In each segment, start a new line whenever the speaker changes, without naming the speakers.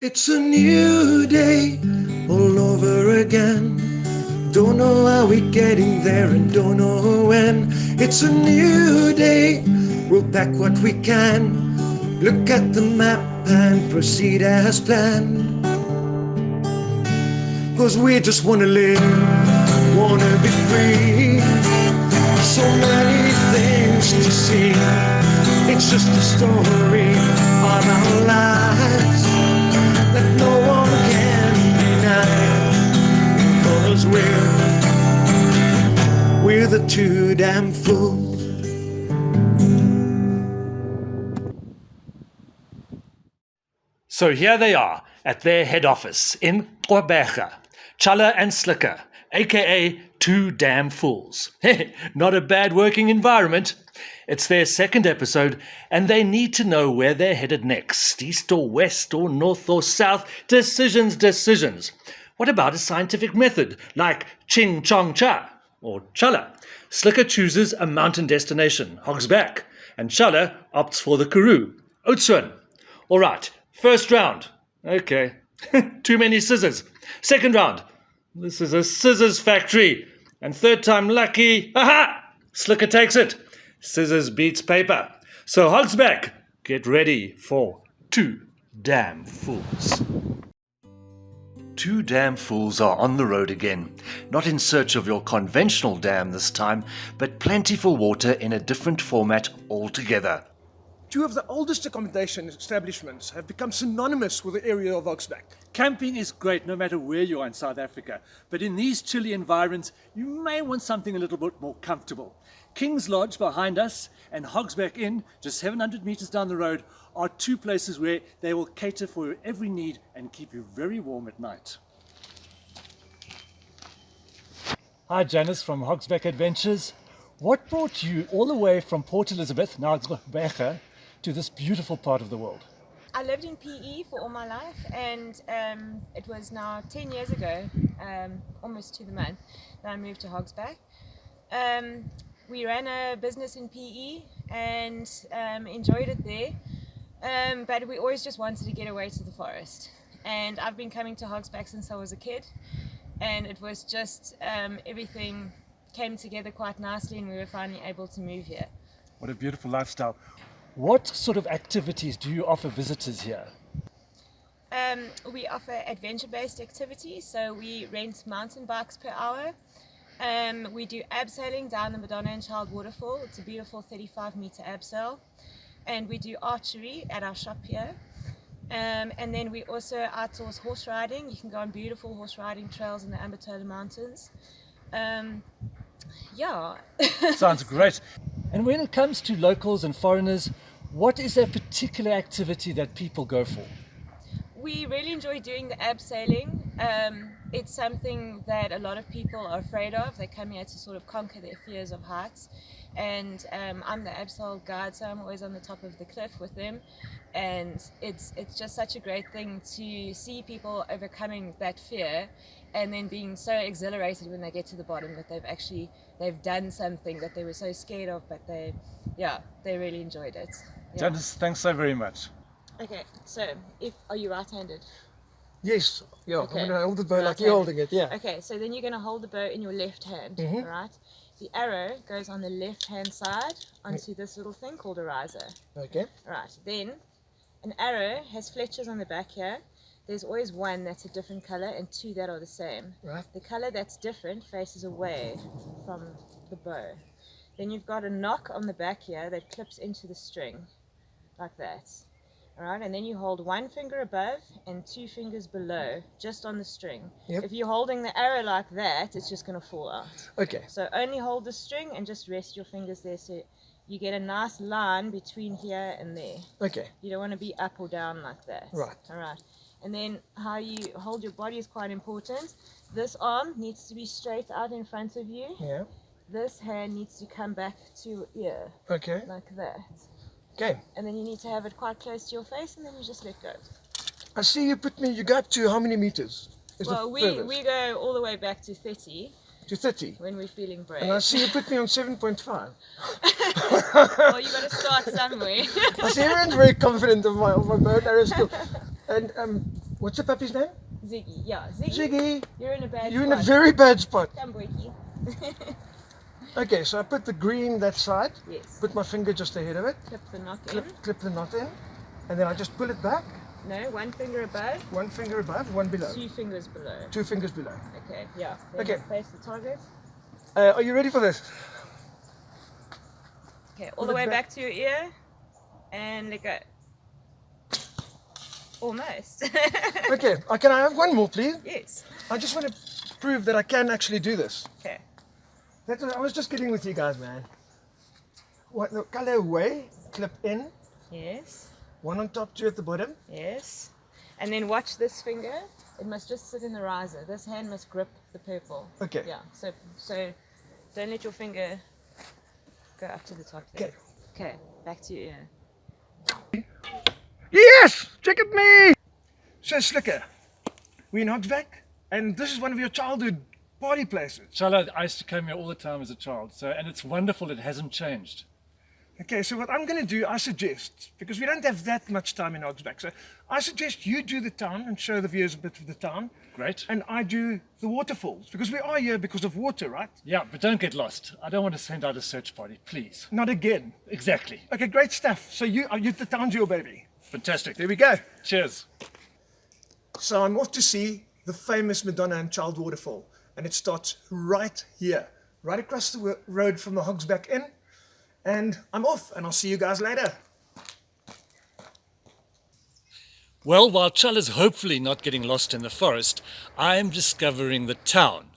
It's a new day all over again. Don't know how we're getting there and don't know when. It's a new day, we'll pack what we can. Look at the map and proceed as planned. Cause we just wanna live, wanna be free. So many things to see. It's just a story of our lives that no one can deny. Cause we're the two damn fools.
So here they are at their head office in Hogsback, Challa and Slicker, aka Two Damn Fools. Not a bad working environment. It's their second episode, and they need to know where they're headed next. East or west or north or south. Decisions. What about a scientific method, like Ching Chong Cha or Challa? Slicker chooses a mountain destination, Hogsback, and Challa opts for the Karoo, Ep2. All right, first round. Okay. Too many scissors. Second round. This is a scissors factory. And third time lucky. Aha! Slicker takes it. Scissors beats paper. So Hogsback, get ready for Two Damn Fools. Two Damn Fools are on the road again, not in search of your conventional dam this time, but plentiful water in a different format altogether.
Two of the oldest accommodation establishments have become synonymous with the area of Hogsback.
Camping is great no matter where you are in South Africa, but in these chilly environments, you may want something a little bit more comfortable. King's Lodge behind us and Hogsback Inn, just 700 meters down the road, are two places where they will cater for your every need and keep you very warm at night. Hi, Janice from Hogsback Adventures. What brought you all the way from Port Elizabeth, now Hogsback, to this beautiful part of the world?
I lived in PE for all my life, and it was now 10 years ago, almost to the month, that I moved to Hogsback. We ran a business in PE and enjoyed it there, but we always just wanted to get away to the forest. And I've been coming to Hogsback since I was a kid, and it was just everything came together quite nicely, and we were finally able to move here.
What a beautiful lifestyle. What sort of activities do you offer visitors here?
We offer adventure-based activities, so we rent mountain bikes per hour. We do abseiling down the Madonna and Child waterfall. It's a beautiful 35-meter abseil. And we do archery at our shop here. And then we also outdoors horse riding. You can go on beautiful horse riding trails in the Ambertola Mountains. Yeah.
Sounds great. And when it comes to locals and foreigners, what is a particular activity that people go for?
We really enjoy doing the abseiling. It's something that a lot of people are afraid of. They come here to sort of conquer their fears of heights. And I'm the abseil guide, so I'm always on the top of the cliff with them. And it's just such a great thing to see people overcoming that fear and then being so exhilarated when they get to the bottom that they've done something that they were so scared of, but they really enjoyed it. Yeah.
Janice, thanks so very much.
Okay, so are you right-handed?
Yes, yeah,
Okay.
I'm going to hold the bow like you're holding it, yeah.
Okay, so then you're going to hold the bow in your left hand,
Mhm.
right? The arrow goes on the left-hand side onto this little thing called a riser.
Okay.
Right, then an arrow has fletchers on the back here. There's always one that's a different color and two that are the same.
Right.
The color that's different faces away from the bow. Then you've got a knock on the back here that clips into the string, like that. Alright, and then you hold one finger above and two fingers below, just on the string.
Yep.
If you're holding the arrow like that, it's just going to fall out.
Okay.
So only hold the string and just rest your fingers there so you get a nice line between here and there.
Okay.
You don't want to be up or down like that.
Right.
Alright. And then how you hold your body is quite important. This arm needs to be straight out in front of you.
Yeah.
This hand needs to come back to your ear,
Okay.
like that.
Okay.
And then you need to have it quite close to your face, and then you just let go.
I see you go up to how many meters? Is
Well,
the
we
furthest?
go all the way back to 30
To 30.
when we're feeling brave.
And I see you put me on 7.5.
Well, you got to start somewhere.
I see everyone's very confident of my bow and arrow skill. And What's the puppy's name?
Ziggy, yeah, Ziggy.
Ziggy.
You're in a bad
You're in
spot.
a very bad spot.
Come, Boykie.
Okay, so I put the green that side.
Yes.
Put my finger just ahead of it.
Clip the knot in.
Clip the knot in. And then I just pull it back.
No, one finger above.
One finger above, one below.
2 fingers below.
2 fingers below.
Okay, yeah. Then
Okay.
Face the target.
Are you ready for this?
Okay, all
Pull
the
it
way
back.
back to your ear. And let go. Almost.
Okay, can I have one more, please?
Yes.
I just want to prove that I can actually do this.
Okay.
That's what I was just kidding with you guys, man. What, the color away, clip in,
Yes.
one on top, 2 at the bottom.
Yes. And then watch this finger. It must just sit in the riser. This hand must grip the purple.
Okay.
Yeah. So don't let your finger go up to the top there.
Okay.
Okay. Back to your ear.
Yes! Check at me! So, Slicker, we're in Hogsback, and this is one of your childhood party places.
Chala, I used to come here all the time as a child, and it's wonderful it hasn't changed.
Okay, so what I'm going to do, I suggest, because we don't have that much time in Hogsback, so I suggest you do the town and show the viewers a bit of the town.
Great.
And I do the waterfalls, because we are here because of water, right?
Yeah, but don't get lost. I don't want to send out a search party, please.
Not again.
Exactly.
Okay, great stuff. So the town's your baby.
Fantastic.
There we go.
Cheers.
So I'm off to see the famous Madonna and Child waterfall, and it starts right here, right across the road from the Hogsback Inn. And I'm off, and I'll see you guys later.
Well, while Chala's hopefully not getting lost in the forest, I'm discovering the town,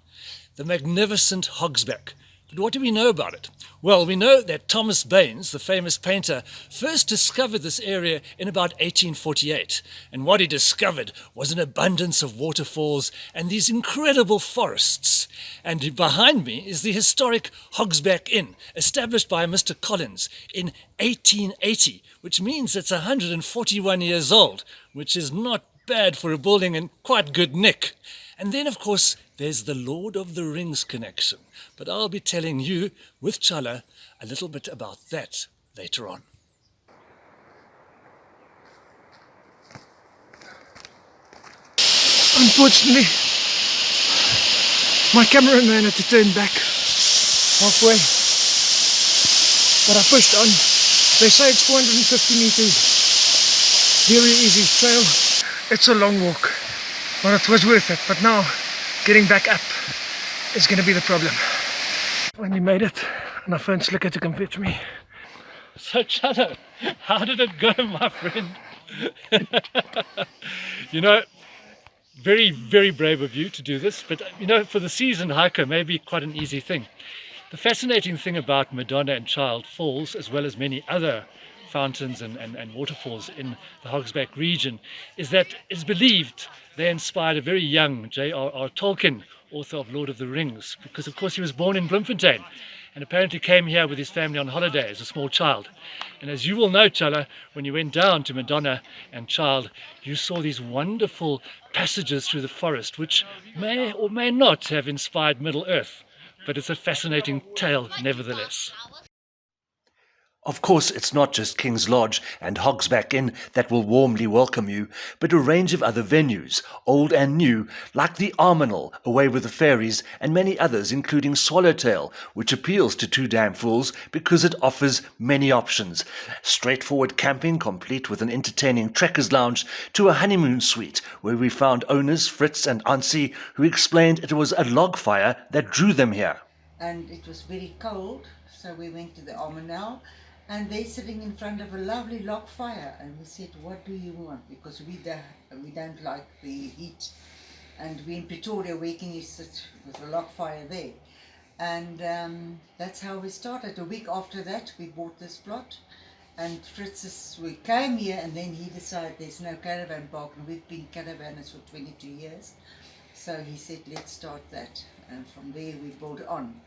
the magnificent Hogsback. But what do we know about it? Well, we know that Thomas Baines, the famous painter, first discovered this area in about 1848. And what he discovered was an abundance of waterfalls and these incredible forests. And behind me is the historic Hogsback Inn, established by Mr. Collins in 1880, which means it's 141 years old, which is not bad for a building in quite good nick. And then, of course, there's the Lord of the Rings connection. But I'll be telling you, with Chala, a little bit about that later on.
Unfortunately, my cameraman had to turn back halfway, but I pushed on. They say it's 450 meters, very easy trail. It's a long walk, but it was worth it. But now, getting back up is going to be the problem. Finally made it, and I phoned Slicker to come fetch me.
So, Chala, how did it go, my friend? You know, very, very brave of you to do this, but you know, for the seasoned hiker, maybe quite an easy thing. The fascinating thing about Madonna and Child Falls, as well as many other fountains and waterfalls in the Hogsback region, is that it's believed they inspired a very young J.R.R. Tolkien, author of Lord of the Rings, because of course he was born in Bloemfontein and apparently came here with his family on holiday as a small child. And as you will know, Chala, when you went down to Madonna and Child, you saw these wonderful passages through the forest, which may or may not have inspired Middle Earth, but it's a fascinating tale nevertheless.
Of course, it's not just King's Lodge and Hogsback Inn that will warmly welcome you, but a range of other venues, old and new, like the Arminal, Away with the Fairies, and many others, including Swallowtail, which appeals to Two Damn Fools because it offers many options. Straightforward camping, complete with an entertaining trekker's lounge, to a honeymoon suite, where we found owners Fritz and Ansi, who explained it was a log fire that drew them here.
And it was very cold, so we went to the Arminal. And they're sitting in front of a lovely log fire, and we said, "What do you want?" Because we don't like the heat, and we in Pretoria, where can you sit with a log fire there? And that's how we started. A week after that, we bought this plot, and we came here, and then he decided there's no caravan park, and we've been caravanners for 22 years. So he said, let's start that, and from there we built on.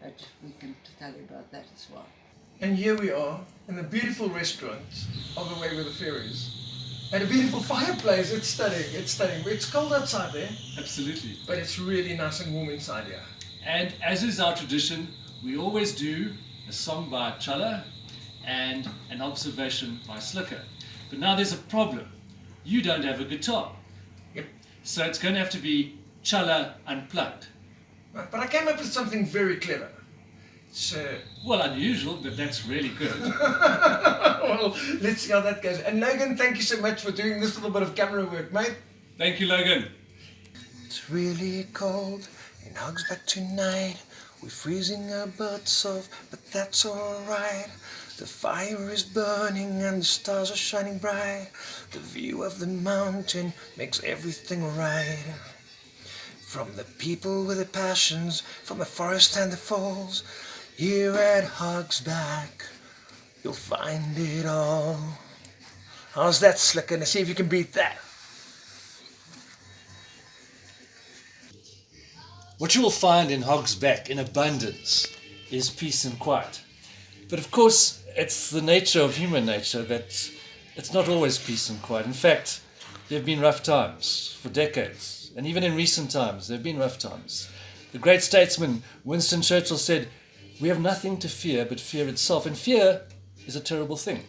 But we can tell you about that as well.
And here we are in the beautiful restaurant of the Way with the Fairies. And a beautiful fireplace. It's stunning. It's stunning. It's cold outside there,
Absolutely.
but it's really nice and warm inside here.
And as is our tradition, we always do a song by Chala and an observation by Slicker. But now there's a problem. You don't have a guitar. So it's going to have to be Chala unplugged.
But I came up with something very clever. So,
Well, unusual, but that's really good.
well, let's see how that goes. And Logan, thank you so much for doing this little bit of camera work, mate.
Thank you, Logan.
It's really cold in Hogsback tonight. We're freezing our butts off, but that's alright. The fire is burning and the stars are shining bright. The view of the mountain makes everything right. From the people with their passions, from the forest and the falls, here at Hogsback, you'll find it all. How's that, Slicker? Let's see if you can beat that.
What you will find in Hogsback in abundance is peace and quiet. But of course, it's the nature of human nature that it's not always peace and quiet. In fact, there have been rough times for decades. And even in recent times, there have been rough times. The great statesman Winston Churchill said, "We have nothing to fear but fear itself." And fear is a terrible thing.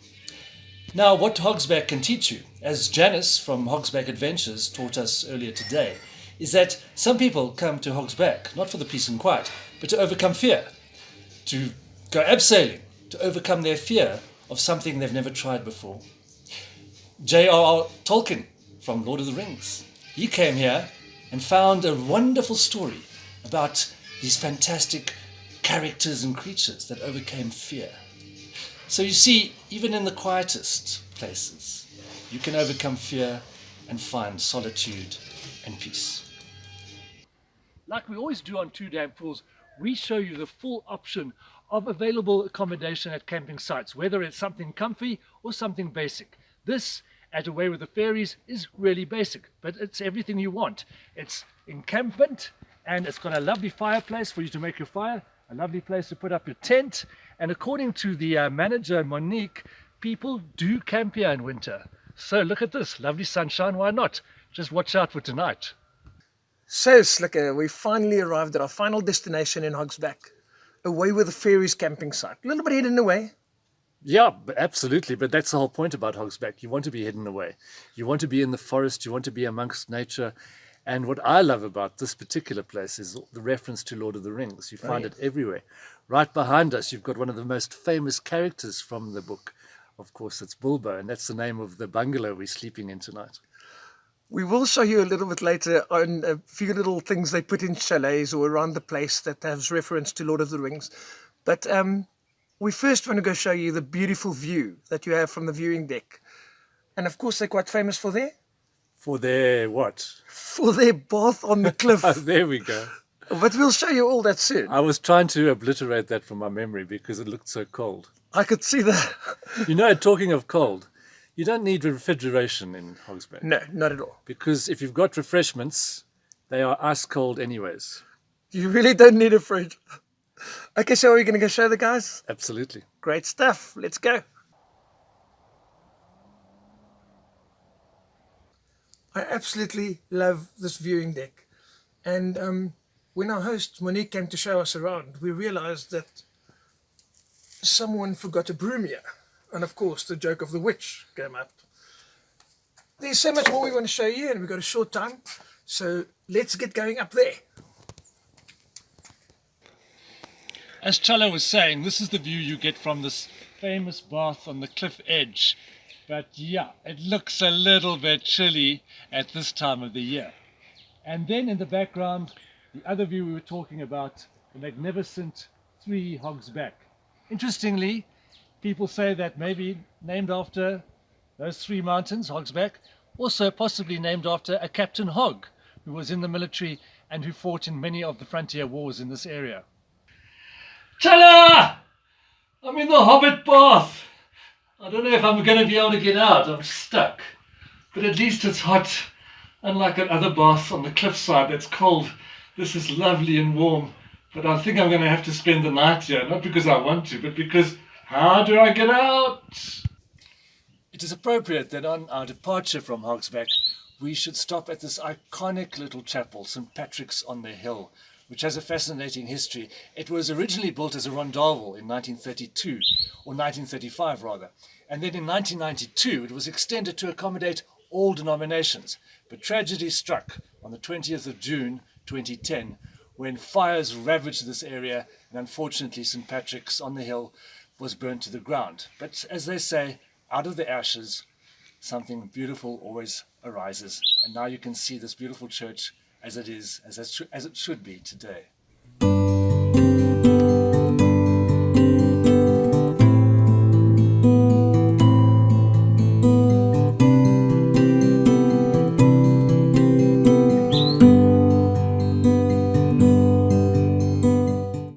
Now, what Hogsback can teach you, as Janice from Hogsback Adventures taught us earlier today, is that some people come to Hogsback not for the peace and quiet, but to overcome fear, to go abseiling, to overcome their fear of something they've never tried before. J.R.R. Tolkien from Lord of the Rings, he came here and found a wonderful story about these fantastic characters and creatures that overcame fear. So you see, even in the quietest places, you can overcome fear and find solitude and peace.
Like we always do on Two Damn Fools, we show you the full option of available accommodation at camping sites, whether it's something comfy or something basic. This, at Away with the Fairies, is really basic, but it's everything you want. It's encampment, and it's got a lovely fireplace for you to make your fire, a lovely place to put up your tent, and according to the manager, Monique, people do camp here in winter. So look at this, lovely sunshine, why not? Just watch out for tonight.
So, Slicker, we finally arrived at our final destination in Hogsback. Away with the Fairies camping site. A little bit hidden away.
Yeah, absolutely. But that's the whole point about Hogsback. You want to be hidden away. You want to be in the forest. You want to be amongst nature. And what I love about this particular place is the reference to Lord of the Rings. You find it everywhere. Right behind us, you've got one of the most famous characters from the book. Of course, it's Bilbo, and that's the name of the bungalow we're sleeping in tonight.
We will show you a little bit later on a few little things they put in chalets or around the place that has reference to Lord of the Rings. But we first want to go show you the beautiful view that you have from the viewing deck. And of course, they're quite famous for
For their what?
for their bath on the cliff.
There we go.
But we'll show you all that soon.
I was trying to obliterate that from my memory because it looked so cold.
I could see that.
You know, talking of cold, you don't need refrigeration in Hogsback.
No, not at all.
Because if you've got refreshments, they are ice cold anyways.
You really don't need a fridge. Okay, so are we going to go show the guys?
Absolutely.
Great stuff. Let's go. I absolutely love this viewing deck. And when our host Monique came to show us around, we realized that someone forgot a broom here. And of course, the joke of the witch came up. There's so much more we want to show you, and we've got a short time. So let's get going up there.
As Chala was saying, this is the view you get from this famous bath on the cliff edge. But yeah, it looks a little bit chilly at this time of the year. And then in the background, the other view we were talking about, the magnificent 3 Hogsback. Interestingly, people say that maybe named after those 3 mountains, Hogsback, also possibly named after a Captain Hogg, who was in the military and who fought in many of the frontier wars in this area.
Chala! I'm in the Hobbit bath. I don't know if I'm going to be able to get out. I'm stuck. But at least it's hot. Unlike at other baths on the cliffside that's cold, this is lovely and warm. But I think I'm going to have to spend the night here, not because I want to, but because how do I get out? It is appropriate that on our departure from Hogsback, we should stop at this iconic little chapel, St. Patrick's on the Hill, which has a fascinating history. It was originally built as a rondavel in 1932, or 1935 rather. And then in 1992, it was extended to accommodate
all denominations. But tragedy struck on the 20th of June 2010 when fires ravaged this area, and unfortunately St. Patrick's on the hill was burnt to the ground. But as they say, out of the ashes, something beautiful always arises. And now you can see this beautiful church as it is, as it should be today.